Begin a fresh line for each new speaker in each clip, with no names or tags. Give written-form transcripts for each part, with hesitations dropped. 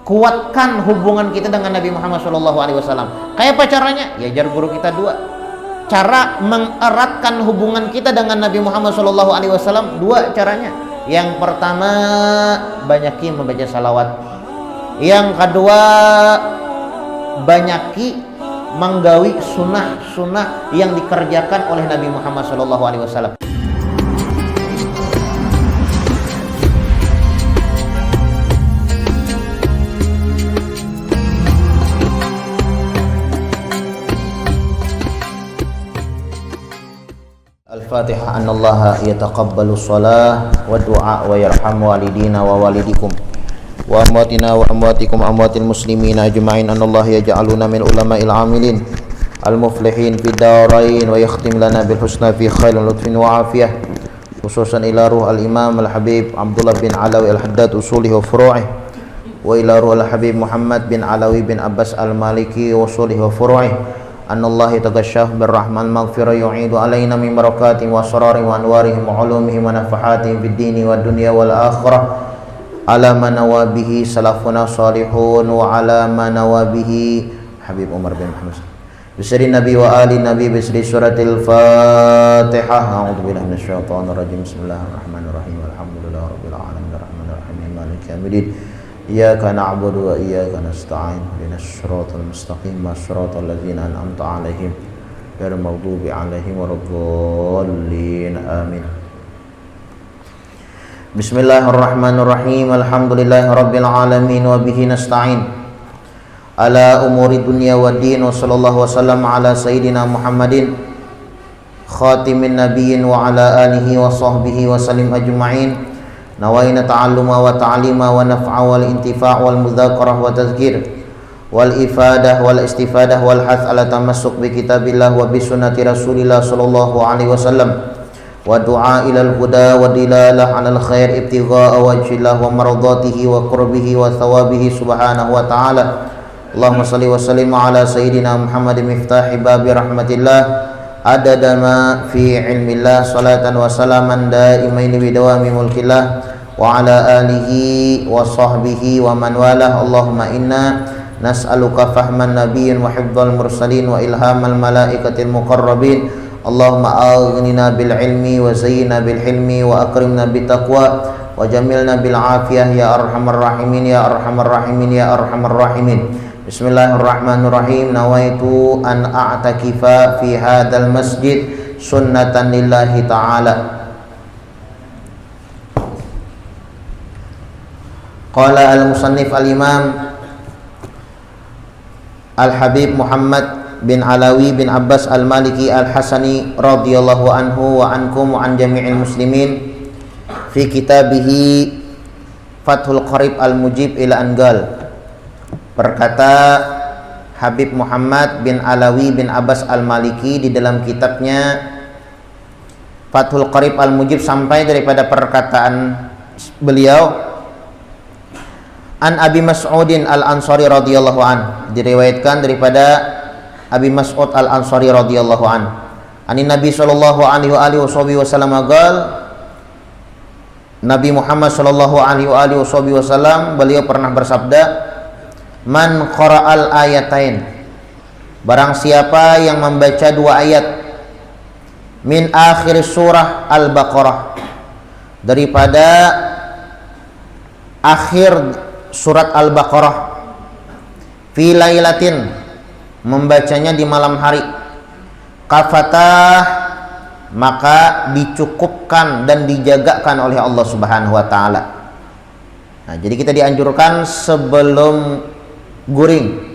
kuatkan hubungan kita dengan Nabi Muhammad SAW. Kayak apa caranya? Ya ajar guru kita dua. Cara mengeratkan hubungan kita dengan Nabi Muhammad SAW dua caranya. Yang pertama, banyaki membaca salawat. Yang kedua, banyaki menggawi sunnah-sunnah yang dikerjakan oleh Nabi Muhammad SAW. Al-Fatihah. Anallaha yataqabbalu shalah wa du'a wa yarhamu walidina wa walidikum wa amwatina wa amwatikum amwatil muslimina ajma'in. Anallaha yaj'aluna min ulama'il amilin al-muflihin fid darain wa yakhtim lana bil husna fi khairin lutfin wa afiyah, khususan ila ruh al-imam al-habib Abdullah bin Alawi al-Haddad usulihi wa furu'ih, wa ila ruh al-habib Muhammad bin Alawi bin Abbas al-Maliki usulihi wa furu'ih. Anallahi tagashshah birrahman maghfirah yu'idu alaina min barakatih wa asrarih wa anwarih wa ulumih wa nafahatih fid dini wa dunya wal akhirah ala manawabihi salafuna salihun wa ala manawabihi Habib Umar bin Muhammad bisri nabi wa ali nabi bisri suratil Fatihah. A'udzu billahi minasyaitonir rajim. Bismillahirrahmanirrahim. Alhamdulillahi rabbil alamin arrahmanir rahim maliki yaumiddin. Iyyaka na'budu wa iyyaka nasta'in ihdinas siratal mustaqim siratal ladzina an'amta 'alaihim ghairil maghdubi 'alaihim waladdallin. Amin. Bismillahirrahmanirrahim. Alhamdulillahirabbil alamin wa bihi nasta'in ala umuri dunya waddin wa sallallahu wasallam ala sayyidina Muhammadin khatimin nabiyyin wa ala alihi wa sahbihi wa sallim ajma'in. Nawaina ta'alluma wa ta'lima wa naf'a wal intifa' wal mudzakarah wa tadhkir wal ifadah wal istifadah wal hath ala tamassuk bi kitabillah wa bi sunnati rasulillah sallallahu alaihi wasallam wa du'a ilal huda wa dilalah 'alal khair ibtigha'a wajhillah wa maradatihi wa qurbihi wa thawabihi subhanahu wa ta'ala. Allahumma salli wa sallim ala sayyidina Muhammadin miftahi babi rahmatillah adada ma fi ilmillah salatan wa salaman daimaini bidawami mulkillah wa ala alihi wa sahbihi wa man walah. Allahumma inna nas'aluka fahman nabiyyin wa hifdzal mursalin wa ilhamal malaikatil muqarrabin. Allahumma aghnina bil ilmi wa zayyina bil hilmi wa akrimna bit taqwa wa jamilna bil afiyah ya arhamar rahimin ya arhamar rahimin ya arhamar rahimin. Bismillahirrahmanirrahim. Nawaitu an a'takifa fi hadzal masjid sunnatan lillahi ta'ala. Qala al-musannif al-imam al-habib Muhammad bin Alawi bin Abbas al-Maliki al-Hasani radhiyallahu anhu wa ankum wa an jami'il muslimin fi kitabihi Fathul Qarib al-Mujib ila Angal. Berkata Habib Muhammad bin Alawi bin Abbas al-Maliki di dalam kitabnya Fathul Qarib al-Mujib sampai daripada perkataan beliau an Abi Mas'udin al-Ansari radhiyallahu an, diriwayatkan daripada Abi Mas'ud al-Ansari radhiyallahu an anin Nabi sallallahu alaihi wasallam qaal, Nabi Muhammad sallallahu alaihi wasallam beliau pernah bersabda, man qara'al ayatain, barang siapa yang membaca dua ayat min akhir surah Al-Baqarah, daripada akhir surat Al-Baqarah, fi lailatin, membacanya di malam hari, kafatah, maka dicukupkan dan dijagakan oleh Allah Subhanahu wa taala. Nah, jadi kita dianjurkan sebelum guring,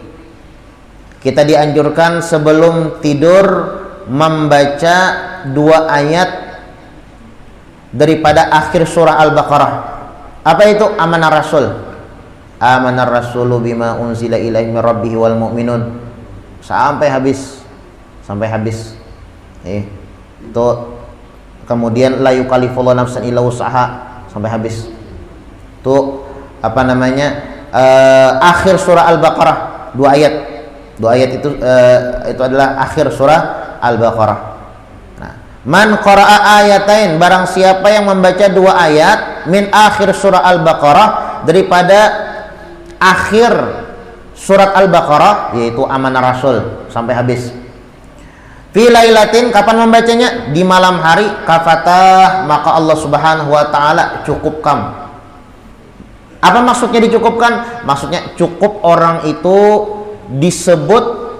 kita dianjurkan sebelum tidur membaca dua ayat daripada akhir surah Al-Baqarah. Apa itu? Amanar Rasul, amanar rasulu bima unzila ilaihi min rabbih wal mu'minun, sampai habis, itu kemudian la yukallifullahu nafsan illa wus'aha, sampai habis. Itu apa namanya? Akhir surah Al-Baqarah, dua ayat itu adalah akhir surah Al-Baqarah. Nah, man qara'a ayatain, barang siapa yang membaca dua ayat min akhir surah Al-Baqarah, daripada akhir surat Al-Baqarah, yaitu amanah Rasul sampai habis. Fi lailatin, kapan membacanya? Di malam hari. Kafatah, maka Allah Subhanahu wa taala cukupkan. Apa maksudnya dicukupkan? Maksudnya cukup orang itu disebut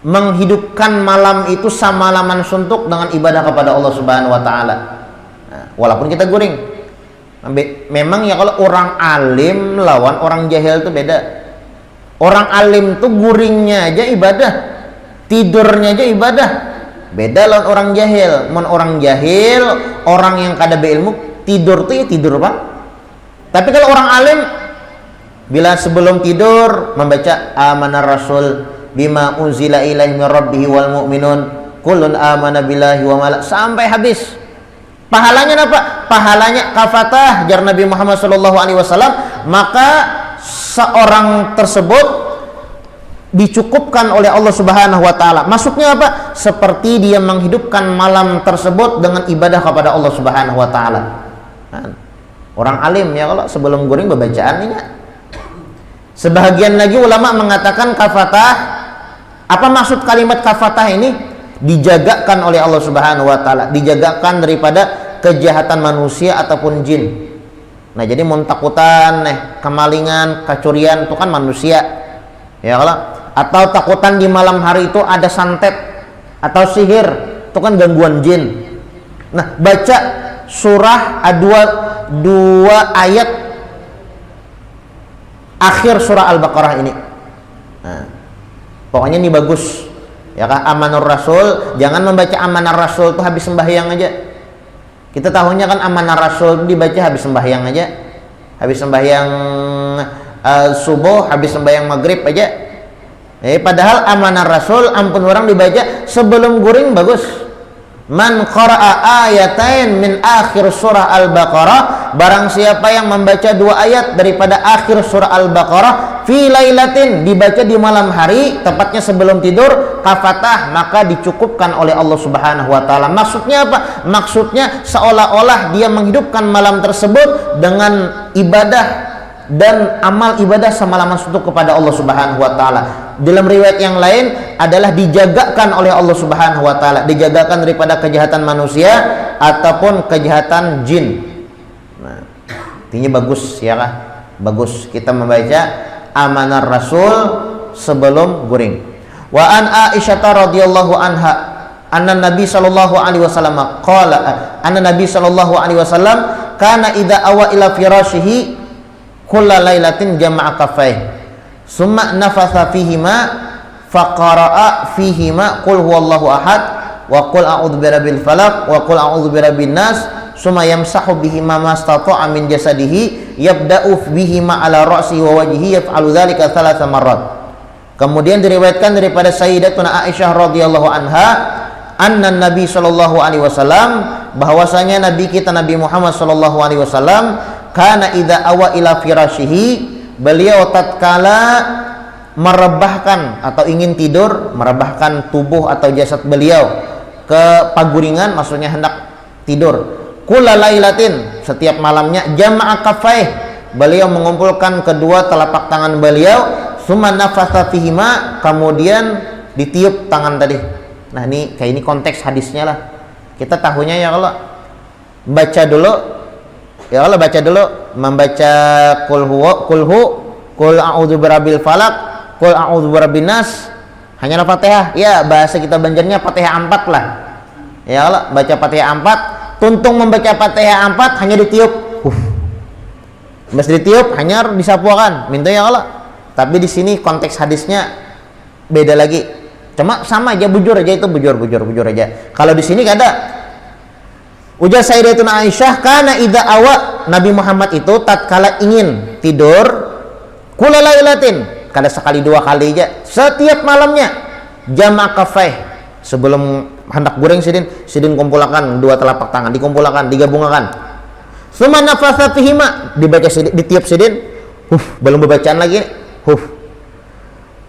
menghidupkan malam itu samalaman suntuk dengan ibadah kepada Allah Subhanahu wa taala. Nah, walaupun kita guring. Memang ya kalau orang alim lawan orang jahil itu beda. Orang alim tuh guringnya aja ibadah, tidurnya aja ibadah. Beda lawan orang jahil. Orang jahil, orang yang kada beilmu, tidur tuh ya tidur, Pak. Tapi kalau orang alim, bila sebelum tidur membaca amanar rasul bima unzila ilaihi min rabbih wal mu'minun kullun amana billahi wa malaikat sampai habis. Pahalanya apa? Pahalanya kafatah, jar Nabi Muhammad SAW, maka seorang tersebut dicukupkan oleh Allah Subhanahu wa taala. Maksudnya apa? Seperti dia menghidupkan malam tersebut dengan ibadah kepada Allah Subhanahu wa taala. Orang alim ya kalau sebelum guring bacaan ini. Sebahagian lagi ulama mengatakan kafatah. Apa maksud kalimat kafatah ini? Dijagakan oleh Allah Subhanahu wa taala, dijagakan daripada kejahatan manusia ataupun jin. Nah, jadi takutan kemalingan, kecurian itu kan manusia. Ya kalau atau takutan di malam hari itu ada santet atau sihir, itu kan gangguan jin. Nah, baca surah dua ayat akhir surah Al-Baqarah ini. Nah, pokoknya ini bagus. Ya kan, amanur rasul, jangan membaca amanah rasul itu habis sembahyang aja. Kita tahunya kan amanah rasul dibaca habis sembahyang aja. Habis sembahyang subuh, habis sembahyang maghrib aja. Padahal amanah rasul ampun orang dibaca sebelum guring bagus. Man qara'a ayatain min akhir surah Al-Baqarah, barang siapa yang membaca dua ayat daripada akhir surah Al-Baqarah fi lailatin, dibaca di malam hari, tepatnya sebelum tidur, kafatah, maka dicukupkan oleh Allah Subhanahu wa taala. Maksudnya apa? Maksudnya seolah-olah dia menghidupkan malam tersebut dengan ibadah dan amal ibadah semalaman suntuk kepada Allah Subhanahu wa taala. Dalam riwayat yang lain adalah dijagakan oleh Allah Subhanahu wa taala, dijagakan daripada kejahatan manusia ataupun kejahatan jin. Nah, intinya bagus ya kah? Bagus kita membaca amanah Rasul sebelum guring. Wa an Aisyah radhiyallahu anha anna Nabi sallallahu alaihi wasallam qala anna Nabi sallallahu alaihi wasallam kana idza awa ila firashihi kulla lailatin jama'a kafaih summa nafatha fihima faqara'a fihima qul huwallahu ahad wa qul a'udzu birabbil falaq wa qul a'udzu birabbin nas summa yamsahu bihima mastata'a min jasadihi yabda'u bihima ala ra'sihi wa wajhihi yaf'alu dzalika thalatha marrat. Kemudian diriwayatkan daripada Sayyidatuna Aisyah radhiyallahu anha anna Nabi sallallahu alaihi wasallam, bahwasanya Nabi kita Nabi Muhammad sallallahu alaihi wasallam kana idza awa ila firashihi, beliau tatkala merebahkan atau ingin tidur, merebahkan tubuh atau jasad beliau ke paguringan, maksudnya hendak tidur, kulla lailatin, setiap malamnya, jama'a kafaih, beliau mengumpulkan kedua telapak tangan beliau, summa nafatha fihima, kemudian ditiup tangan tadi. Nah, ini kayak ini konteks hadisnya lah. Kita tahunya ya kalau baca dulu, ya Allah baca dulu, membaca kul a'udzu birabbil falaq, kul a'udzu birabbin nas, hanya Fatihah. Ya, bahasa kita Banjarnya Fatihah 4 lah. Ya Allah, baca Fatihah 4, tuntung membaca Fatihah 4 hanya ditiup. Mas ditiup hanya disapuakan, minta ya Allah. Tapi di sini konteks hadisnya beda lagi. Cuma sama aja, bujur aja itu, bujur aja. Kalau di sini ada ujar Sayyidatuna Aisyah, kana idza awa, Nabi Muhammad itu tatkala ingin tidur, kula lailatin, kada sekali dua kali aja, setiap malamnya, jama' kafaih, sebelum hendak goreng sidin kumpulkan dua telapak tangan, dikumpulkan, digabungkan. Summa nafatha fihima, dibaca sidin, ditiup sidin, belum bacaan lagi,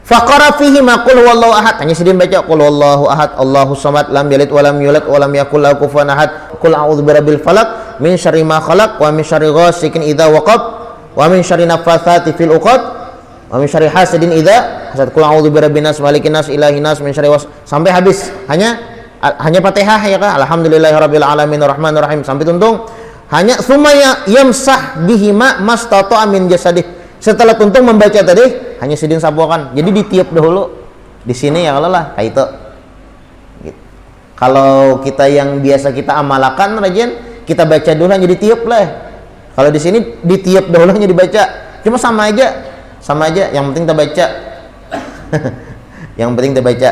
faqara fihima qul huwallahu ahad, hanya sidin baca qul huwallahu ahad Allahus samad lam yalid wa lam yulad wa lam yakul lahu kufuwan ahad, qul a'udzu birabbil falaq min syarri ma khalaq wa min syarri ghasikin idza waqab wa min syarri naffatsati fil 'uqad Wa min syarri hasidin idza hasad. Qul a'udzu birabbin nas, malikin nas, ilahin nas, min syarri sampai habis. Hanya Fatihah ya kan. Alhamdulillahirabbil alamin arrahmanir rahim sampai tuntung. Hanya sumaya yamsah bihima mastata'a min jasadih. Setelah tuntung membaca tadi hanya sidin sapuakan. Jadi ditiup dahulu. Di sini ya Allah kayak itu. Gitu. Kalau kita yang biasa kita amalkan rajin, kita baca dulu hanya ditiup lah. Kalau di sini ditiup dahulu hanya dibaca. Cuma sama aja, yang penting kita baca. Yang penting kita baca.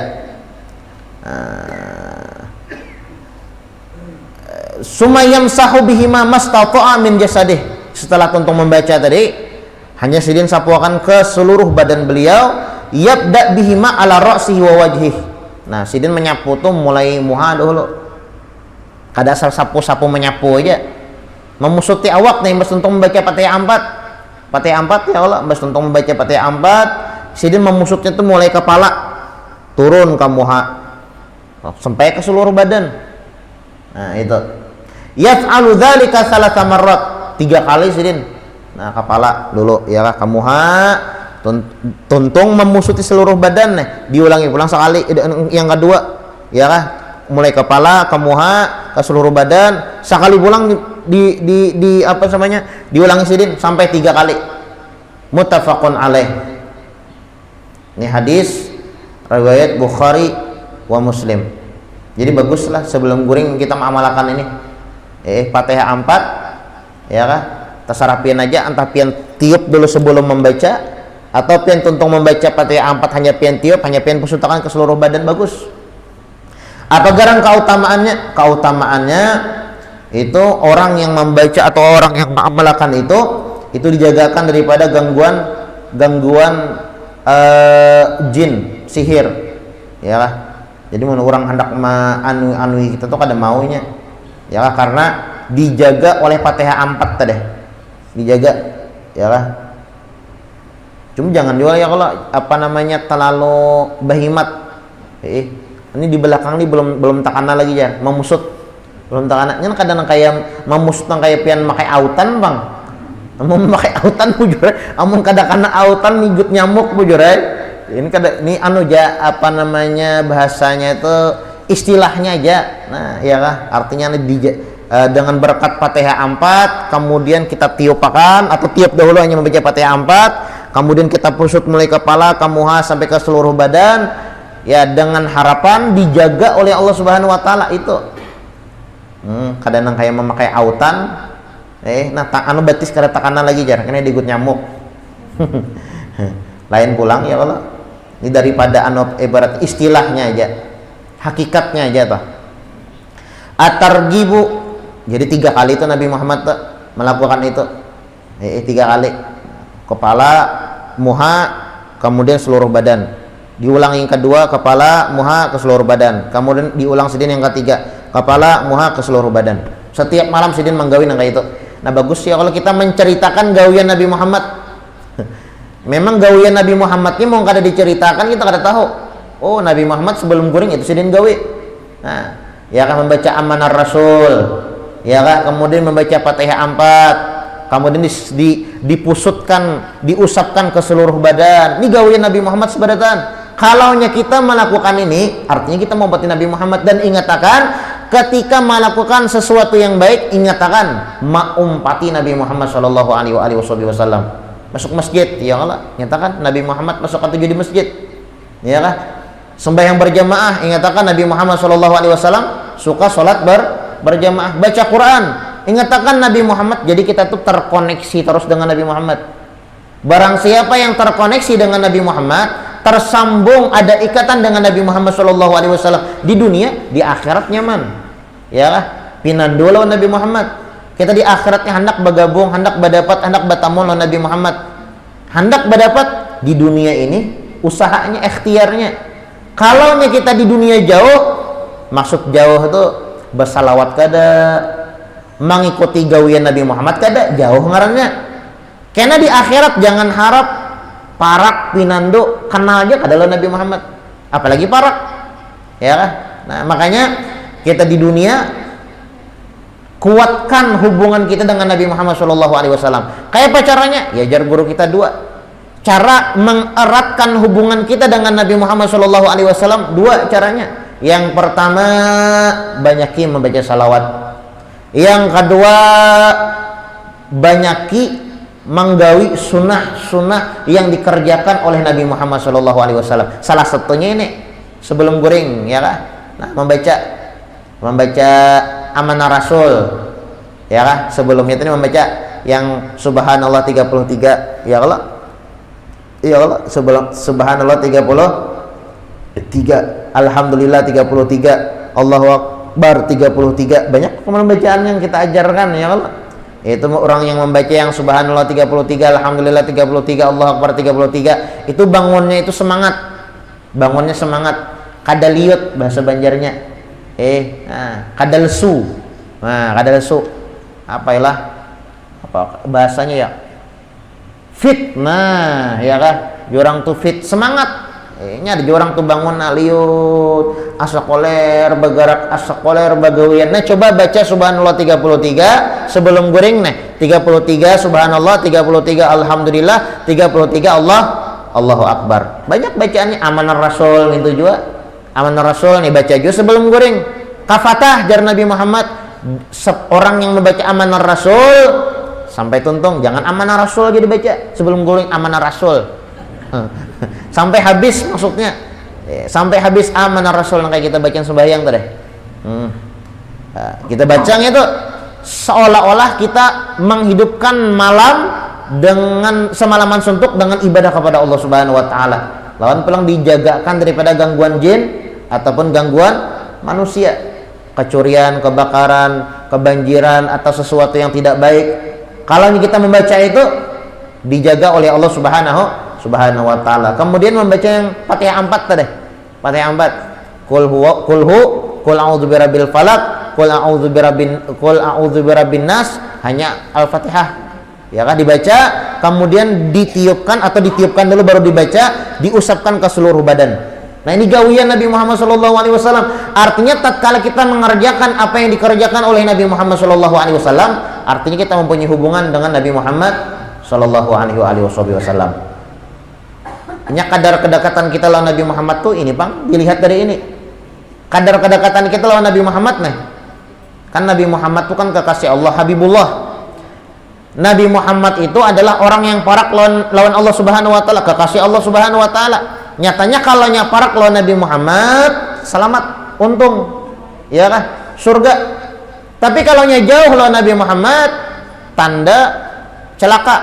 Sumayam sahu bihima mastata'a min jasadih. Setelah tuntung membaca tadi, hanya sidin sapuakan ke seluruh badan beliau. Yabda bihima ala ra'sihi wa wajhih. Nah, sidin menyapu tuh mulai muha dulu. Kada asal sapu-sapu menyapu aja. Memusuti awak nih, mbas tuntung membaca Fatihah 4. Fatihah 4 ya Allah, mbas tuntung membaca Fatihah 4, sidin memusutnya tuh mulai kepala turun ke muha sampai ke seluruh badan. Nah, itu. Yaf'alu dzalika thalatha marrat. 3 kali sidin. Nah, kepala dulu ya ke muha, tuntung memusuti seluruh badan nih, diulangi pulang sekali. Yang kedua ya kah, mulai kepala ke muha ke seluruh badan, sekali pulang di apa namanya, diulangi sidin sampai 3 kali. Muttafaqun alaih. Ini hadis riwayat Bukhari wa Muslim. Jadi baguslah sebelum guring kita mengamalkan ini. Fatihah 4 ya kah, terserah pian aja, entah pian tiup dulu sebelum membaca atau pian tuntung membaca Fatihah 4 hanya pian tiup, hanya pian pusutakan ke seluruh badan, bagus. Apa garang keutamaannya? Keutamaannya itu orang yang membaca atau orang yang mengamalkan itu dijagakan daripada gangguan jin, sihir ya lah. Jadi mun orang hendak anu kita tuh kada maunya ya lah, karena dijaga oleh Fatihah 4 tadi, dijaga ya lah. Cuma jangan juga ya kalau apa namanya terlalu bahimat. Ini di belakang ini belum takana lagi ya, memusut belum takana. Nya kadang kayak memusut kayak pian makai autan bang. Amun makai autan bujur, amun kadang-kadang autan migut nyamuk bujur. Ini ini anu aja apa namanya bahasanya itu istilahnya aja. Nah, ya kah? Artinya dengan berkat Fatihah 4 kemudian kita tiupakan atau tiup dahulu hanya membaca Fatihah 4, kemudian kita pusut mulai kepala ke muha sampai ke seluruh badan ya, dengan harapan dijaga oleh Allah Subhanahu wa taala itu. Kadang kayak memakai autan nah anu batis kada takanan lagi jar karena digut nyamuk. Lain pulang ya Allah. Ini daripada anu ibarat istilahnya aja, hakikatnya aja toh. At-targhibu. Jadi 3 kali itu Nabi Muhammad melakukan itu. 3 kali. Kepala, muha, kemudian seluruh badan. Diulang yang kedua, kepala, muha ke seluruh badan. Kemudian diulang sidin yang ketiga, kepala, muha ke seluruh badan. Setiap malam sidin menggawin yang kayak itu. Nah bagus ya kalau kita menceritakan gawian Nabi Muhammad. Memang gawian Nabi Muhammad ini mau kada diceritakan kita kada tahu. Oh Nabi Muhammad sebelum guring itu sidin gawi. Nah, ya kan membaca Amanar Rasul, ya kan, kemudian membaca Fatihah 4, kemudian dipusutkan, diusapkan ke seluruh badan. Ini gawian Nabi Muhammad sebadatan. Kalaunya kita melakukan ini, artinya kita mau Nabi Muhammad. Dan ingatkan, ketika melakukan sesuatu yang baik, ingatkan maumpati Nabi Muhammad Shallallahu Alaihi Wasallam. Masuk masjid, ya Allah, nyatakan Nabi Muhammad masuk ke 7 di masjid, ya kan? Sembahyang berjamaah, ingatkan Nabi Muhammad Shallallahu Alaihi Wasallam suka sholat berjamaah. Baca Quran, ingatkan Nabi Muhammad. Jadi kita tuh terkoneksi terus dengan Nabi Muhammad. Barang siapa yang terkoneksi dengan Nabi Muhammad, tersambung, ada ikatan dengan Nabi Muhammad Shallallahu Alaihi Wasallam di dunia, di akhirat nyaman, ya lah. Pinandu lawan Nabi Muhammad. Kita di akhiratnya hendak bergabung, hendak berdapat, hendak bertamu lawan Nabi Muhammad. Hendak berdapat di dunia ini, usahanya, ikhtiarnya. Kalau kita di dunia jauh, masuk jauh itu bersalawat kada, mengikuti gawian Nabi Muhammad kada, jauh ngarannya. Karena di akhirat jangan harap parak pinando kenal aja kada lawan Nabi Muhammad, apalagi parak, ya kan? Nah makanya kita di dunia kuatkan hubungan kita dengan Nabi Muhammad SAW. Kayak apa caranya? Ya jar guru kita 2. cara mengeratkan hubungan kita dengan Nabi Muhammad SAW, dua caranya. Yang pertama, banyaki membaca salawat. Yang kedua, banyaki menggawi sunnah-sunnah yang dikerjakan oleh Nabi Muhammad SAW. Salah satunya ini sebelum guring, ya kan? Nah, membaca amanah Rasul, ya kan? Sebelumnya itu membaca yang Subhanallah 33, ya Allah. Ya Allah, Subhanallah 33, Alhamdulillah 33, Allahu Akbar 33. Banyak pembacaan yang kita ajarkan, ya Allah. Itu orang yang membaca yang Subhanallah 33, Alhamdulillah 33, Allahu Akbar 33, itu bangunnya itu semangat. Bangunnya semangat. Kadaliut bahasa Banjarnya. Kadalsu. Nah, kadalsu. Apa bahasanya ya? Fit, nah, ya kan? Jorang tuh fit, semangat. Nya ada jorang tuh bangun aliut, asakoler, bergerak asakoler, bagawian. Nah, coba baca Subhanallah 33 sebelum guring, nah. 33 Subhanallah, 33 Alhamdulillah, 33 Allahu Akbar. Banyak bacaannya. Amanah Rasul itu juga. Amanah Rasul nih baca juga sebelum guring. Kafatah jar Nabi Muhammad, orang yang membaca amanah Rasul sampai tuntung, jangan amanah Rasul aja dibaca sebelum guring, amanah Rasul sampai habis, maksudnya sampai habis amanah Rasul yang kayak kita baca sembahyang tadi. Kita bacanya itu seolah-olah kita menghidupkan malam dengan semalaman suntuk dengan ibadah kepada Allah Subhanahu wa taala. Lawan pulang dijagakan daripada gangguan jin ataupun gangguan manusia, kecurian, kebakaran, kebanjiran atau sesuatu yang tidak baik. Kalau kita membaca itu dijaga oleh Allah Subhanahu wa taala. Kemudian membaca yang Fatihah 4 tadi. Fatihah 4. Qul a'udzu birabbil falaq, qul a'udzu birabbin nas, hanya Al-Fatihah. Ya kan, dibaca, kemudian ditiupkan dulu baru dibaca, diusapkan ke seluruh badan. Nah, ini gawian Nabi Muhammad SAW. Artinya tatkala kita mengerjakan apa yang dikerjakan oleh Nabi Muhammad SAW, artinya kita mempunyai hubungan dengan Nabi Muhammad SAW. Ini kadar kedekatan kita lawan Nabi Muhammad tuh ini, Bang, dilihat dari ini. Kadar kedekatan kita lawan Nabi Muhammad nih. Kan Nabi Muhammad itu kan kekasih Allah, Habibullah. Nabi Muhammad itu adalah orang yang parak lawan Allah Subhanahu wa taala, kekasih Allah Subhanahu wa taala. Nyatanya kalau parak lawan Nabi Muhammad, selamat, untung, ya kan, surga. Tapi kalau jauh lawan Nabi Muhammad, tanda celaka,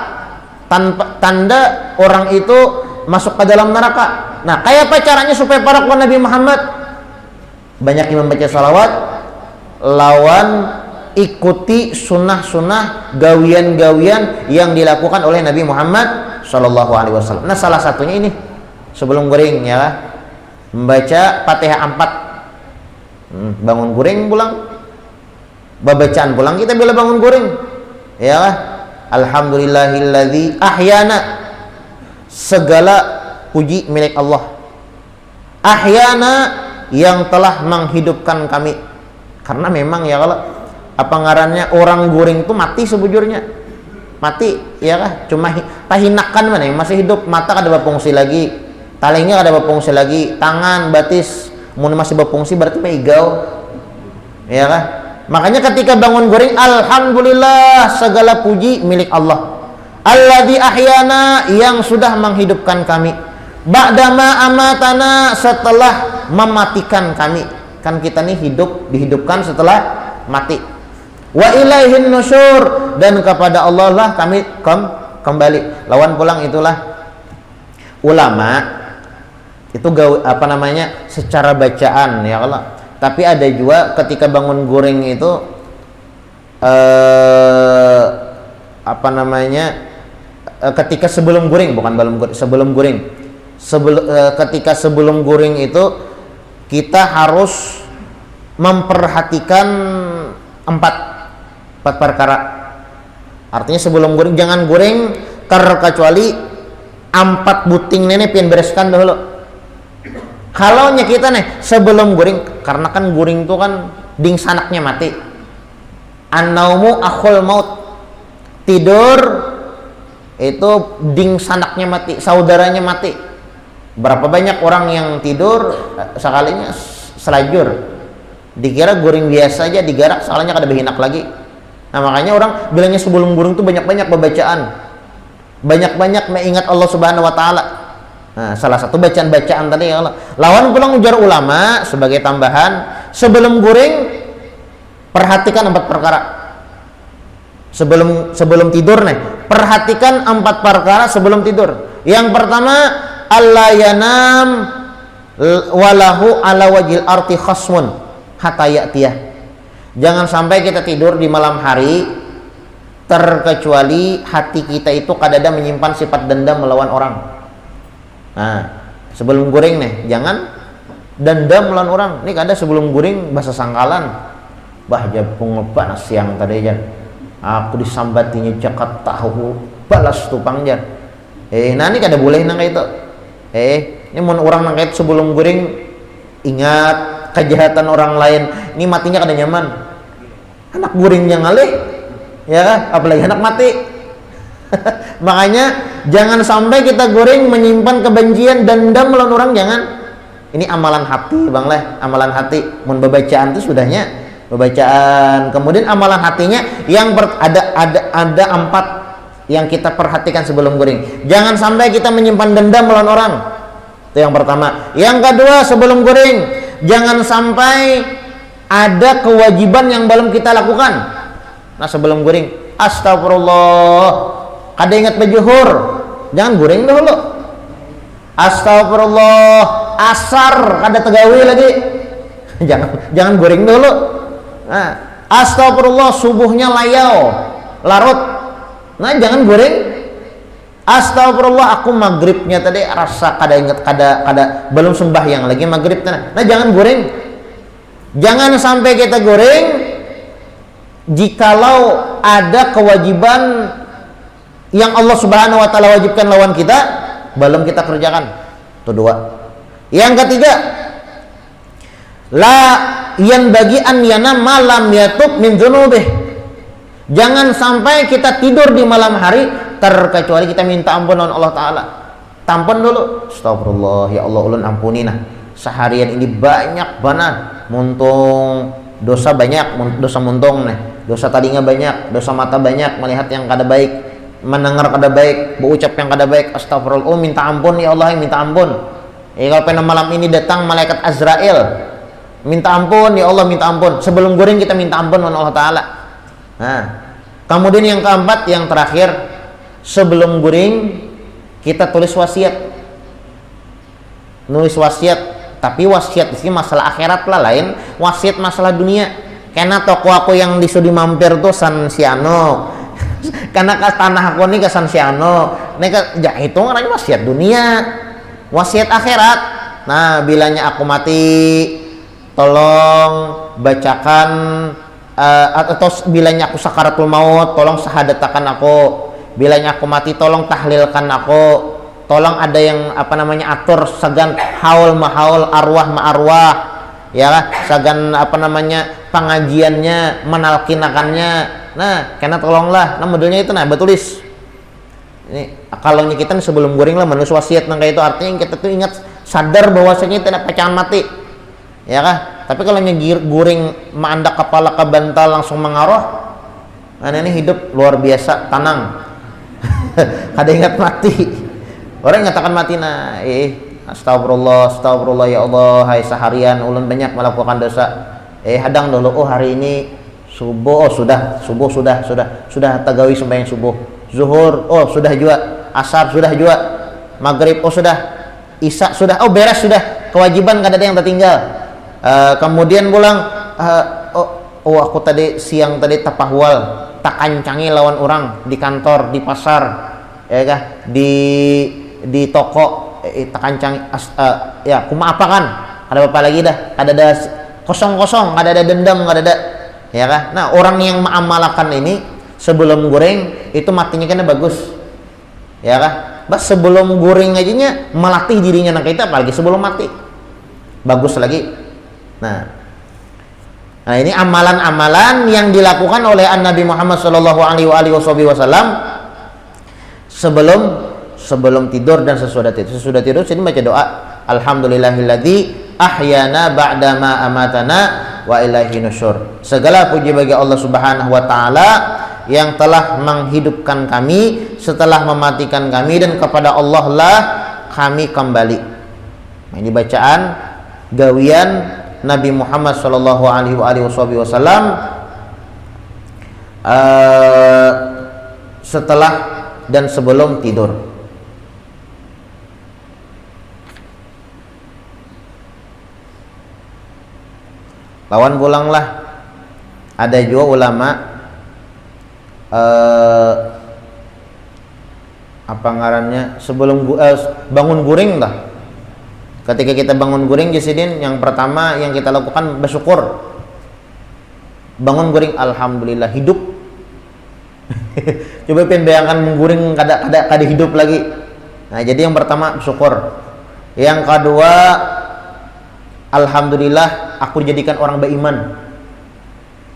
tanda orang itu masuk ke dalam neraka. Nah, kayak apa caranya supaya parak lawan Nabi Muhammad? Banyak yang membaca salawat, lawan ikuti sunnah-sunnah, gawian-gawian yang dilakukan oleh Nabi Muhammad SAW. Nah, salah satunya ini sebelum guring, ya, membaca Fatihah 4. Bangun guring pulang, babacaan pulang kita bila bangun guring, ya, Alhamdulillahilladzi ahyana, segala puji milik Allah. Ahyana, yang telah menghidupkan kami. Karena memang, ya, kalau apa ngarannya orang guring itu mati sebujurnya, mati, ya kah, cuma tahinakan mana yang masih hidup, mata kada berfungsi lagi, talingnya kada berfungsi lagi, tangan, batis mun masih berfungsi berarti meigau, ya kah. Makanya ketika bangun guring, alhamdulillah, segala puji milik Allah. Alladzi ahyana, yang sudah menghidupkan kami. Ba'dama amatana, setelah mematikan kami. Kan kita nih dihidupkan setelah mati. Wa ilaihin nusyur, dan kepada Allah lah kami kembali. Lawan pulang itulah ulama itu secara bacaan, ya Allah. Tapi ada juga ketika bangun guring itu ketika sebelum guring, ketika sebelum guring itu kita harus memperhatikan empat perkara. Artinya sebelum guring, jangan guring kecuali 4 buting nenek pian bereskan dahulu. Kalau kita nih sebelum guring, karena kan guring itu kan ding sanaknya mati. An-naumu akhul maut, tidur itu ding sanaknya mati, saudaranya mati. Berapa banyak orang yang tidur sekalinya selajur, dikira guring biasa aja digarak, salahnya kada behinak lagi. Nah makanya orang bilangnya sebelum guring tuh banyak-banyak bacaan, banyak-banyak mengingat Allah Subhanahu Wa Taala. Nah, salah satu bacaan-bacaan tadi ya Allah. Lawan pulang ujar ulama sebagai tambahan, sebelum guring perhatikan 4 perkara. Sebelum tidur nih, perhatikan 4 perkara sebelum tidur. Yang pertama, alla yanam walahu ala wajil arti khasmun hatta ya'tiyah. Jangan sampai kita tidur di malam hari terkecuali hati kita itu kadada menyimpan sifat dendam melawan orang. Nah, sebelum guring nih, jangan dendam melawan orang. Ini kada sebelum guring bahasa sangkalan. Bah japung lepas siang tadi aja. Aku disambatinya cakat tahu balas tupang jar. Nah ini kada boleh nang itu. Ini mau orang nang itu sebelum guring ingat kejahatan orang lain. Ini matinya kada nyaman. Anak guringnya ngalih, ya apalagi anak mati. Makanya jangan sampai kita guring menyimpan kebencian dendam melawan orang, jangan. Ini amalan hati bang leh, amalan hati. Mun bacaan itu sudahnya bacaan. Kemudian amalan hatinya yang ada 4 yang kita perhatikan sebelum guring. Jangan sampai kita menyimpan dendam melawan orang. Itu yang pertama. Yang kedua, sebelum guring jangan sampai ada kewajiban yang belum kita lakukan. Nah sebelum guring, astagfirullah, kada ingat berjuhur, jangan guring dulu. Astagfirullah, asar kada tegawi lagi, jangan guring dulu. Nah, astagfirullah, subuhnya layau larut, nah jangan guring. Astagfirullah, aku maghribnya tadi rasa kada ingat, kada belum sembahyang lagi maghrib. Nah jangan guring. Jangan sampai kita guring jikalau ada kewajiban yang Allah Subhanahu Wa Taala wajibkan lawan kita belum kita kerjakan. Itu 2. Yang ketiga, la yang bagi an yana malam yatub min dzunubih. Jangan sampai kita tidur di malam hari terkecuali kita minta ampun oleh Allah Taala. Tampun dulu. Astagfirullah, ya Allah ulun ampuni nah. Seharian ini banyak banget muntung dosa, banyak dosa muntung nih. Dosa tadinya banyak, dosa mata banyak, melihat yang kada baik, mendengar kada baik, berucap yang kada baik. Astagfirullah, oh minta ampun ya Allah, minta ampun. Kalau pada malam ini datang malaikat Azrail, minta ampun ya Allah, minta ampun. Sebelum guring kita minta ampun oleh Allah Taala. Nah, kemudian yang keempat, yang terakhir, sebelum guring kita tulis wasiat. Nulis wasiat, tapi wasiat di sini masalah akhirat lah, lain wasiat masalah dunia. Karena toko aku yang di Sudi Mampir tuh San Siano, karena ke tanah aku nih ke San Siano, ya itu ngaranya wasiat dunia, wasiat akhirat. Nah bilanya aku mati, tolong bacakan atau bilanya aku sakaratul maut, tolong sahadatakan aku. Bilanya aku mati, tolong tahlilkan aku. Tolong ada yang atur sagan haul mahaul, arwah ma'arwah, ya sagan pengajiannya, menalkinakannya. Nah karena tolonglah, nah modelnya itu nah betulis ini kalau kita sebelum guring lah menulis wasiat nang kayak itu, artinya kita tuh ingat sadar bahwasanya tidak pecahan mati, ya kah. Tapi kalau guring mandak kepala ke bantal langsung mengaruh, nah ini hidup luar biasa tenang. Kada ingat mati. Orang ngatakan mati nah, astagfirullah, astagfirullah ya Allah, hai seharian ulun banyak melakukan dosa. Hadang dulu, oh hari ini subuh, oh sudah tagawi sembahyang subuh. Zuhur, oh sudah juga. Asar sudah juga. Maghrib, oh sudah. Isya sudah, oh beres sudah. Kewajiban kada ada yang tertinggal. Kemudian pulang, oh aku tadi siang tadi tapahwal, tak kancangi lawan orang di kantor, di pasar, ya kah, di toko, tak kancangi, ya kuma apa kan, ada apa lagi dah, ada kosong, ada dendam, ada, ya kah. Nah orang yang mengamalkan ini sebelum goreng itu matinya kan bagus, ya kah. Bas sebelum goreng aja melatih dirinya nak kita, apalagi sebelum mati bagus lagi. Nah ini amalan-amalan yang dilakukan oleh Nabi Muhammad SAW sebelum tidur dan sesudah tidur jadi baca doa alhamdulillahilladzi ahyana ba'da ma amatana wa ilaihi nusyur. Segala puji bagi Allah Subhanahu wa taala yang telah menghidupkan kami setelah mematikan kami, dan kepada Allah lah kami kembali. Nah, ini bacaan gawian Nabi Muhammad sallallahu alaihi wasallam setelah dan sebelum tidur. Lawan pulanglah. Ada juga ulama apa ngarannya sebelum bangun guring dah. Ketika kita bangun guring Jasidin, yang pertama yang kita lakukan bersyukur. Bangun guring alhamdulillah hidup. Coba bayangkan mengguring kada hidup lagi. Nah, jadi yang pertama bersyukur. Yang kedua alhamdulillah aku dijadikan orang beriman.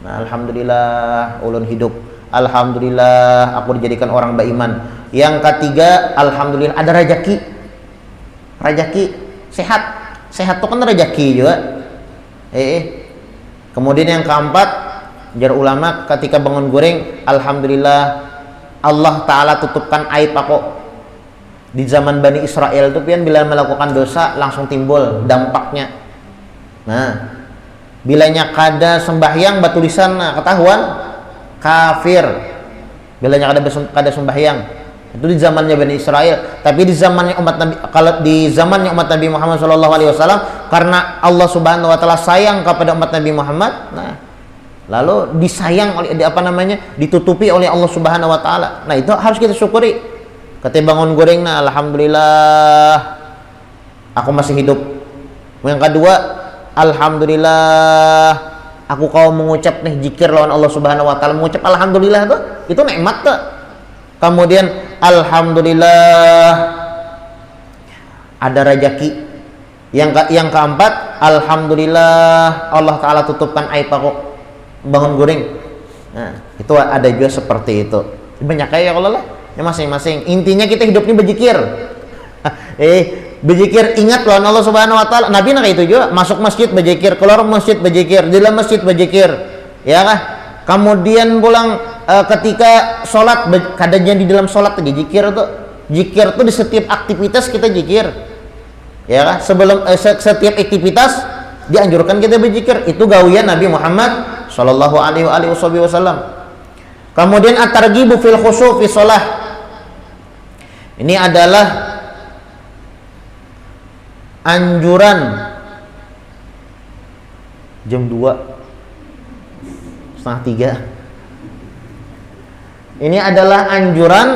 Nah, alhamdulillah ulun hidup. Alhamdulillah aku dijadikan orang beriman. Yang ketiga alhamdulillah ada rezeki. Sehat tuh kan rezeki juga. Kemudian yang keempat, jar ulama ketika bangun guring alhamdulillah Allah taala tutupkan aib aku. Di zaman Bani Israel tuh pian bila melakukan dosa langsung timbul dampaknya. Nah, bilanya kada sembahyang batu lisan ketahuan kafir. Bilanya kada sembahyang itu di zamannya Bani Israel. Tapi di zamannya umat Nabi, kalau di zamannya umat Nabi Muhammad SAW, karena Allah Subhanahu wa taala sayang kepada umat Nabi Muhammad, nah lalu disayang oleh ditutupi oleh Allah Subhanahu wa taala. Nah, itu harus kita syukuri. Ketika bangun goreng, nah alhamdulillah aku masih hidup. Yang kedua, alhamdulillah aku kau mengucap nih zikir lawan Allah Subhanahu wa taala, mengucap alhamdulillah tuh itu nikmat tuh. Kemudian alhamdulillah ada rezeki. Yang keempat, alhamdulillah Allah taala tutupkan aib aku bangun guring. Nah, itu ada juga seperti itu. Banyak kayak Allah lah, ya masing-masing. Intinya kita hidup ini berzikir. Berzikir, ingat lawan Allah Subhanahu wa taala. Nabi nak itu juga, masuk masjid berzikir, keluar masjid berzikir, di dalam masjid berzikir. Ya kah? Kemudian pulang ketika sholat, kadangnya di dalam sholat tuh zikir tuh. Zikir tuh di setiap aktivitas kita zikir. Ya kah? Sebelum setiap aktivitas dianjurkan kita berzikir. Itu gawian Nabi Muhammad sallallahu alaihi wasallam. Kemudian at-targhibu fil khusyu' fi shalah. Ini adalah anjuran jam 2:30. Ini adalah anjuran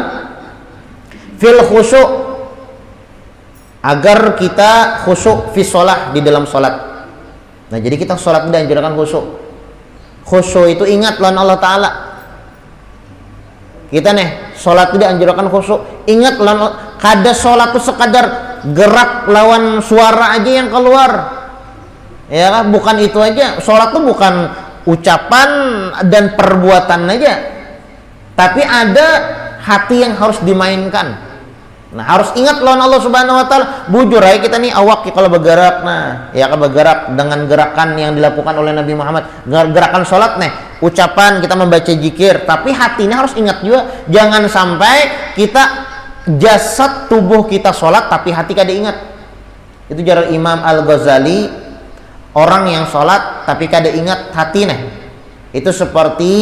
fil khusyu' agar kita khusyuk fi shalah di dalam salat. Nah, jadi kita salat dianjurkan khusyuk. Khusyuk itu ingat lawan Allah taala. Kita nih salat dianjurkan khusyuk. Ingat lawan, kada salat itu sekadar gerak lawan suara aja yang keluar. Ya kan? Bukan itu aja. Salat itu bukan ucapan dan perbuatan aja. Tapi ada hati yang harus dimainkan. Nah, harus ingat lawan Allah Subhanahu wa taala. Bujur aja kita nih awak kalau bergerak. Nah, ya kan bergerak dengan gerakan yang dilakukan oleh Nabi Muhammad. Gerakan salat nih, ucapan kita membaca zikir, tapi hatinya harus ingat juga. Jangan sampai kita jasad tubuh kita salat tapi hati kada ingat. Itu jar Imam Al-Ghazali, orang yang salat tapi kada ingat hati nih. Itu seperti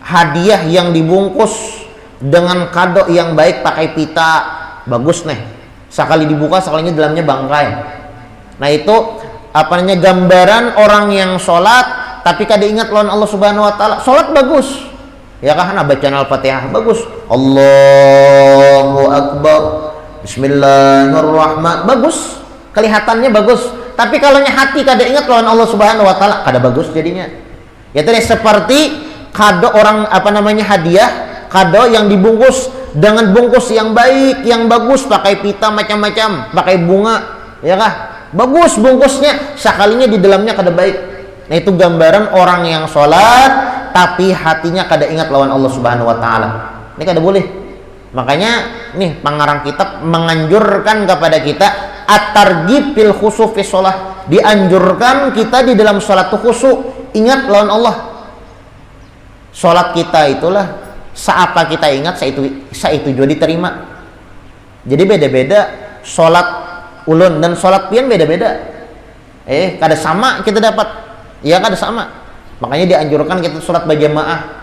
hadiah yang dibungkus dengan kado yang baik pakai pita bagus nih, sekali dibuka sekalinya dalamnya bangkai. Nah, itu gambaran orang yang sholat tapi kada ingat lawan Allah Subhanahu wa taala. Sholat bagus ya kan, bacaan Al-Fatihah bagus, Allahu Akbar, Bismillahirrahmanirrahim, bagus, kelihatannya bagus. Tapi kalau hati kada ingat lawan Allah Subhanahu wa taala, kada bagus jadinya. Ya tadi seperti kado orang hadiah, kado yang dibungkus dengan bungkus yang baik, yang bagus, pakai pita macam-macam, pakai bunga, ya kah? Bagus bungkusnya, sekalinya di dalamnya kada baik. Nah, itu gambaran orang yang sholat tapi hatinya kada ingat lawan Allah Subhanahu wa taala. Ini kada boleh. Makanya nih pengarang kitab menganjurkan kepada kita at-targhib fil khusyuk fi shalah. Dianjurkan kita di dalam salat itu khusyuk, ingat lawan Allah. Salat kita itulah seapa kita ingat itu juga diterima. Jadi beda-beda salat ulun dan salat pian beda-beda. Kada sama kita dapat. Ya kada sama. Makanya dianjurkan kita salat berjamaah.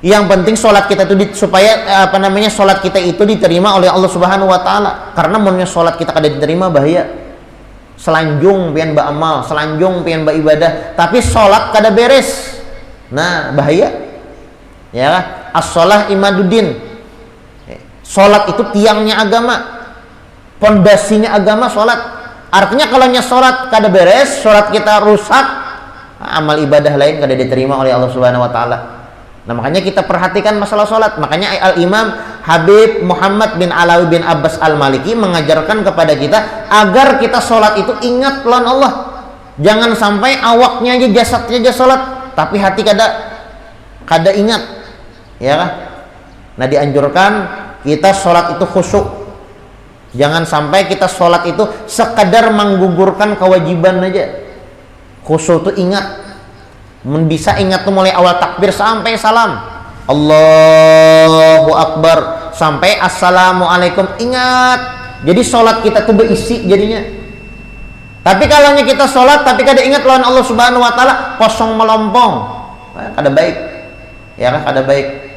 Yang penting sholat kita itu supaya sholat kita itu diterima oleh Allah Subhanahu Wa Taala. Karena menurutnya sholat kita kada diterima bahaya. Selanjung pian beramal, selanjung pian beribadah, tapi sholat kada beres. Nah bahaya. Ya, as-sholah imaduddin. Sholat itu tiangnya agama, pondasinya agama sholat. Artinya kalau sholat kada beres, sholat kita rusak, amal ibadah lain kada diterima oleh Allah Subhanahu Wa Taala. Nah makanya kita perhatikan masalah sholat. Makanya Al-Imam Habib Muhammad bin Alawi bin Abbas Al-Maliki mengajarkan kepada kita agar kita sholat itu ingat lawan Allah. Jangan sampai awaknya aja, jasadnya aja sholat, tapi hati kada ingat, ya kan? Nah dianjurkan kita sholat itu khusyuk. Jangan sampai kita sholat itu sekadar menggugurkan kewajiban aja. Khusyuk itu ingat. Bisa ingat tuh mulai awal takbir sampai salam, Allahu Akbar, sampai Assalamualaikum, ingat. Jadi sholat kita tuh berisi jadinya. Tapi kalau kita sholat tapi kada ingat lawan Allah Subhanahu Wa Taala, kosong melompong, kada baik, ya kan, kada baik.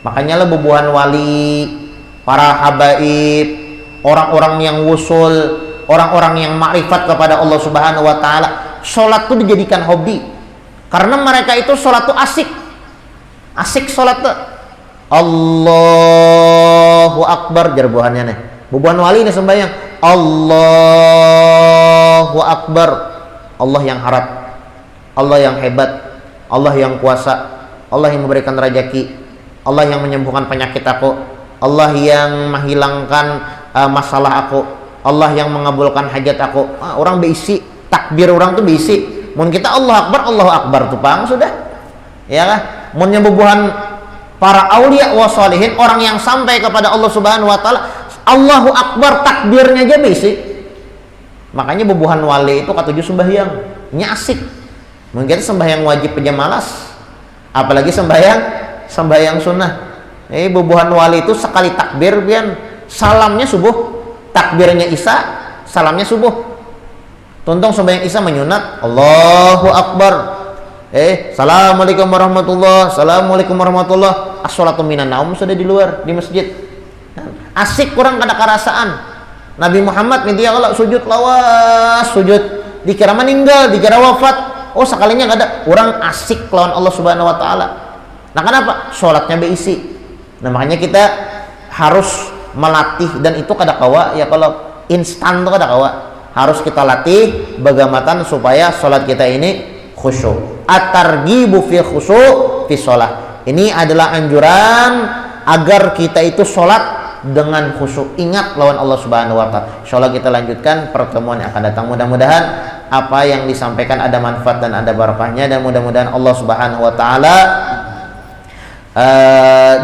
Makanya lah bubuhan wali, para habaib, orang-orang yang wusul, orang-orang yang makrifat kepada Allah Subhanahu Wa Taala, sholat tuh dijadikan hobi. Karena mereka itu sholat tuh asik sholat tuh. Allahu Akbar jarbuhannya nih. Bubuhan wali nih sembahyang. Allahu Akbar. Allah yang harap, Allah yang hebat, Allah yang kuasa, Allah yang memberikan rezeki, Allah yang menyembuhkan penyakit aku, Allah yang menghilangkan masalah aku, Allah yang mengabulkan hajat aku. Orang berisi takbir, orang tuh berisi. Mun kita Allah Akbar tuh pang sudah, ya kan? Mun yang bubuhan para aulia wa sholihin, orang yang sampai kepada Allah Subhanahu Wa Taala, Allahu Akbar takbirnya aja basic. Makanya bubuhan wali itu katujuh sembahyang, nyasik. Mungkin sembahyang wajib aja malas, apalagi sembahyang sunnah. Bubuhan wali itu sekali takbir pian, salamnya subuh, takbirnya isya, salamnya subuh. Tontong sembahyang isya menyunat Allahu Akbar, Assalamualaikum warahmatullah, Assalamualaikum warahmatullah. As-sholatu minan naum sudah di luar di masjid. Asik kurang kada karasaan. Nabi Muhammad minta kalau sujud lawas sujud, dikira meninggal, dikira wafat. Oh sekalinya kada, orang asik lawan Allah Subhanahu Wa Taala. Nah kenapa? Sholatnya berisi. Nah makanya kita harus melatih, dan itu kada kawa ya, kalau instan tuh kada kawa. Harus kita latih bagaimana supaya sholat kita ini khusyuk. At-targhibu fi khusyuk fi sholat. Ini adalah anjuran agar kita itu sholat dengan khusyuk, ingat lawan Allah Subhanahu Wa Taala. Insyaallah kita lanjutkan pertemuan yang akan datang. Mudah-mudahan apa yang disampaikan ada manfaat dan ada barakahnya, dan mudah-mudahan Allah Subhanahu Wa Taala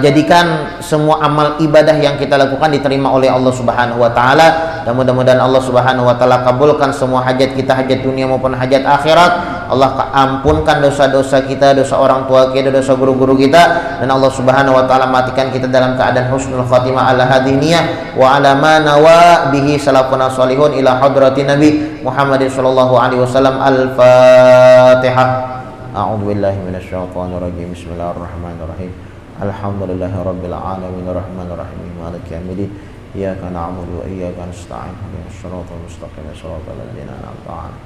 jadikan semua amal ibadah yang kita lakukan diterima oleh Allah Subhanahu Wa Taala, dan mudah-mudahan Allah Subhanahu Wa Taala kabulkan semua hajat kita, hajat dunia maupun hajat akhirat. Allah ampunkan dosa-dosa kita, dosa orang tua kita, dosa guru-guru kita, dan Allah Subhanahu Wa Taala matikan kita dalam keadaan husnul khatimah ala hadhihi niyah wa ala ma nawa bihi salafuna salihun ila hadratin Nabi Muhammadin sallallahu alaihi wasallam. Al-Fatihah. A'udzu billahi minasyaitonir rajim. Bismillahirrahmanirrahim. Alhamdulillahi rabbil alamin arrahmanir rahim maliki yaumiddin. Iyyaka na'budu wa iyyaka nasta'in. Ihdinas siratal mustaqim siratal ladzina an'amta 'alaihim.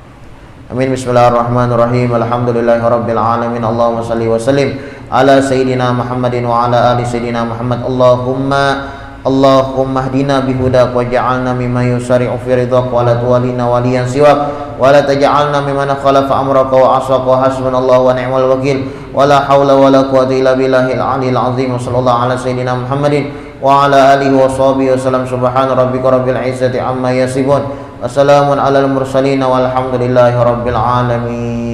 Amin. Bismillahirrahmanirrahim. Alhamdulillahi rabbil alamin. Allahumma shalli wa sallim ala sayyidina Muhammadin wa ala ali sayyidina Muhammad. Allahumma hdina bihudak waj'alna mimman yusari'u fi ridhak wa la tuwallina waliyan siwak wa la taj'alna mimman khalafa amraka wa asaka wa hasbunallahu wa ni'mal wakil wa la hawla wa la quwwata illa billahil aliyyil azim. Sallallahu ala sayyidina Muhammadin wa ala alihi wa sahbihi wasallam. Subhana rabbika rabbil izzati amma yasifun wa salamun alal mursalin walhamdulillahi rabbil alamin.